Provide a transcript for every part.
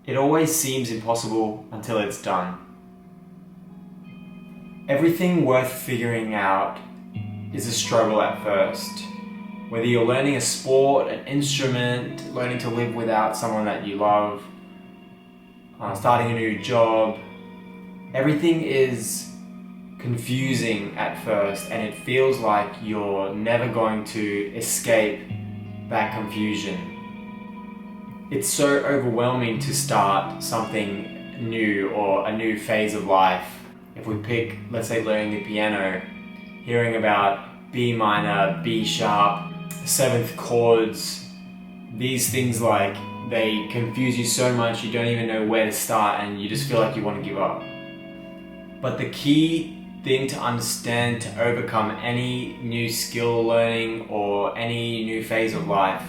It always seems impossible until it's done. Everything worth figuring out is a struggle at first. Whether you're learning a sport, an instrument, learning to live without someone that you love, starting a new job, everything is confusing at first, and it feels like you're never going to escape that confusion. It's so overwhelming to start something new or a new phase of life. If we pick, let's say, learning the piano, hearing about B minor, B sharp, seventh chords, these things, like, they confuse you so much you don't even know where to start and you just feel like you want to give up. But the key thing to understand to overcome any new skill learning or any new phase of life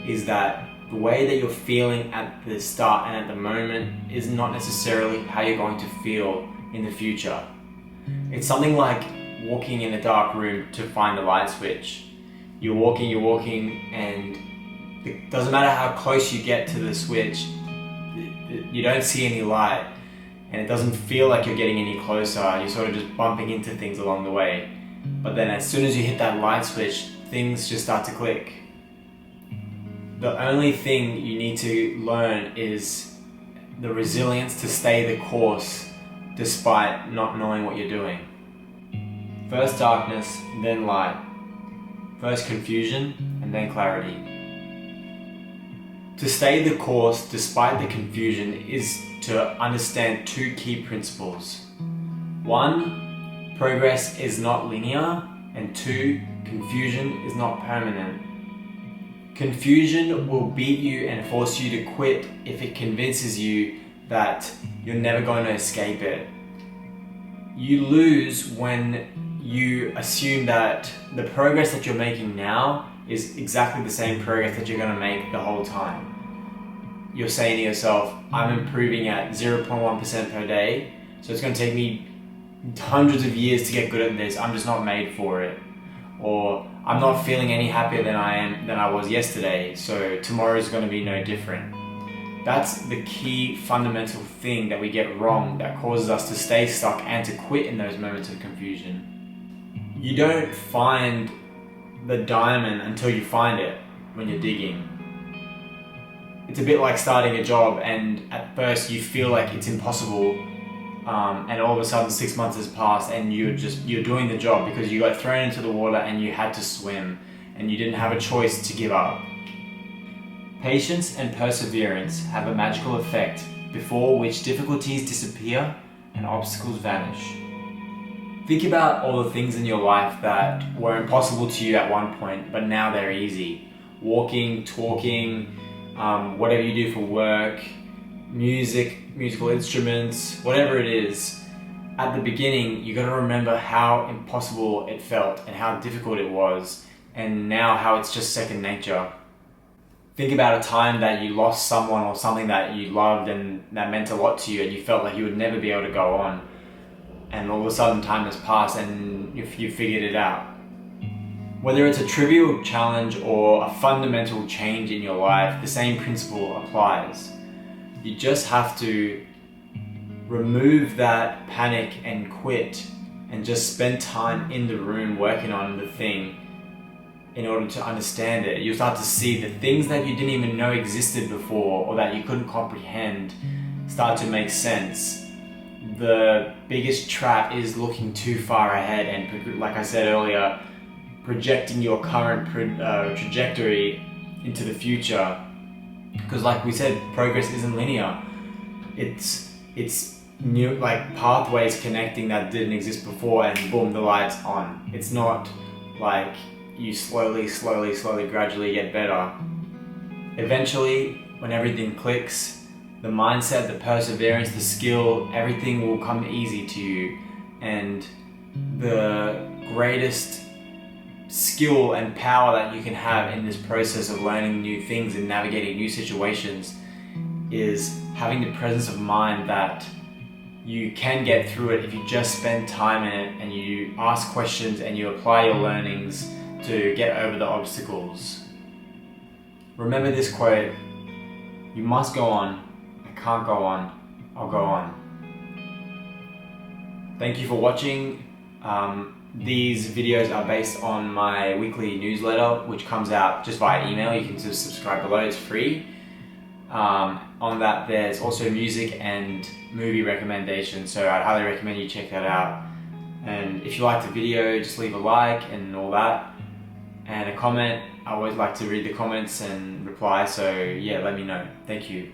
is that the way that you're feeling at the start and at the moment is not necessarily how you're going to feel in the future. It's something like walking in a dark room to find the light switch. You're walking, and it doesn't matter how close you get to the switch, you don't see any light, and it doesn't feel like you're getting any closer. You're sort of just bumping into things along the way. But then as soon as you hit that light switch, things just start to click. The only thing you need to learn is the resilience to stay the course despite not knowing what you're doing. First darkness, then light. First confusion, and then clarity. To stay the course despite the confusion is to understand two key principles. One, progress is not linear, and two, confusion is not permanent. Confusion will beat you and force you to quit if it convinces you that you're never going to escape it. You lose when you assume that the progress that you're making now is exactly the same progress that you're going to make the whole time. You're saying to yourself, I'm improving at 0.1% per day, so it's going to take me hundreds of years to get good at this. I'm just not made for it. Or I'm not feeling any happier than I was yesterday, so tomorrow is going to be no different. That's the key fundamental thing that we get wrong that causes us to stay stuck and to quit in those moments of confusion. You don't find the diamond until you find it when you're digging. It's a bit like starting a job, and at first you feel like it's impossible, and all of a sudden 6 months has passed and you're doing the job because you got thrown into the water and you had to swim and you didn't have a choice to give up. Patience and perseverance have a magical effect before which difficulties disappear and obstacles vanish. Think about all the things in your life that were impossible to you at one point, but now they're easy. Walking, talking, whatever you do for work, musical instruments, whatever it is. At the beginning, you got to remember how impossible it felt and how difficult it was, and now how it's just second nature. Think about a time that you lost someone or something that you loved and that meant a lot to you, and you felt like you would never be able to go on, and all of a sudden time has passed and you figured it out. Whether it's a trivial challenge or a fundamental change in your life, the same principle applies. You just have to remove that panic and quit and just spend time in the room working on the thing in order to understand it. You'll start to see the things that you didn't even know existed before or that you couldn't comprehend start to make sense. The biggest trap is looking too far ahead and, like I said earlier, projecting your current trajectory into the future. Because like we said, progress isn't linear. It's new, like pathways connecting that didn't exist before, and boom, the light's on. It's not like you slowly, gradually get better. Eventually, when everything clicks, the mindset, the perseverance, the skill, everything will come easy to you. And the greatest skill and power that you can have in this process of learning new things and navigating new situations is having the presence of mind that you can get through it if you just spend time in it and you ask questions and you apply your learnings to get over the obstacles. Remember this quote: you must go on, I can't go on, I'll go on. Thank you for watching. These videos are based on my weekly newsletter, which comes out just via email. You can just subscribe below, it's free. On that, there's also music and movie recommendations, so I'd highly recommend you check that out. And if you liked the video, just leave a like and all that, and a comment. I always like to read the comments and reply, so yeah, let me know. Thank you.